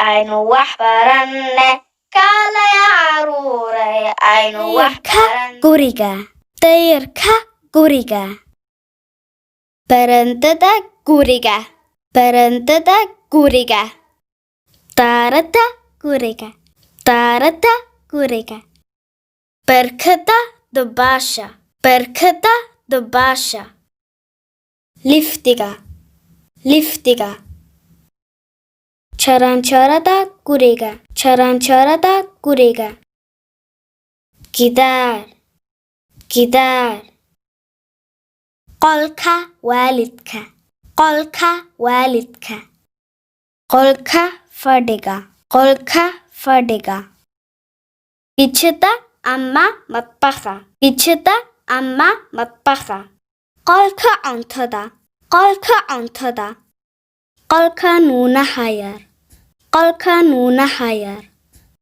aynu wax baranne kaalaya caruuray aynu wax baranne guriga dayarka guriga barandada guriga barandada guriga daarada guriga daarada guriga barkada dabaasha barkada dabaasha liftiga liftiga jaranjarada guriga jaranjarada guriga gidaar gidaar qolka waalidka qolka waalidka qolka fadhiga qolka fadhiga kijada ama matbaxa kijada ama matbaxa qolka cuntada qolka cuntada qolka nuunaha yar qolka nuunaha yar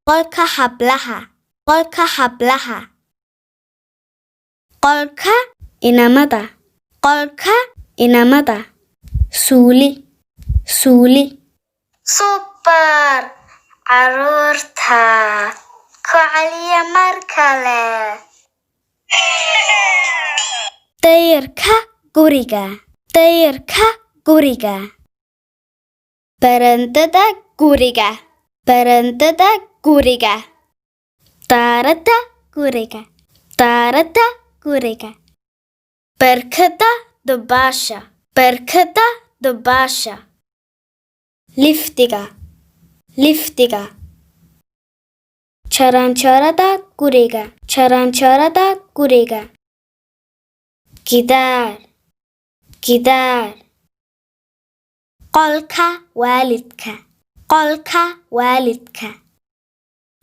qolka hablaha qolka hablaha qolka inamada qolka inamada suuli suuli super caruurta ku celiya mar kale dayarka guriga dayarka guriga barandada guriga barandada guriga daarada guriga daarada guriga barkada dabaasha barkada dabaasha liftiga liftiga jaranjarada guriga jaranjarada guriga gidaar gidaar qolka waalidka qolka waalidka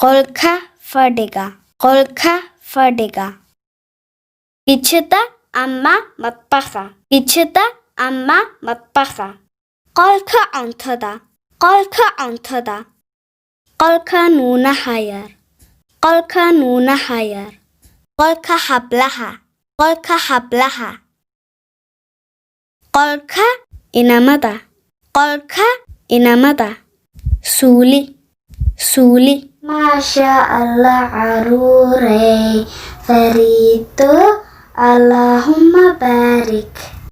qolka fadhiga qolka fadhiga kijada ama matbaxa kijada ama matbaxa qolka cuntada qolka cuntada qolka nuunaha yar qolka nuunaha yar qolka hablaha qolka hablaha qolka inamada qolka inamada suuli suuli maasha allah caruuray fariido allaahumma baarik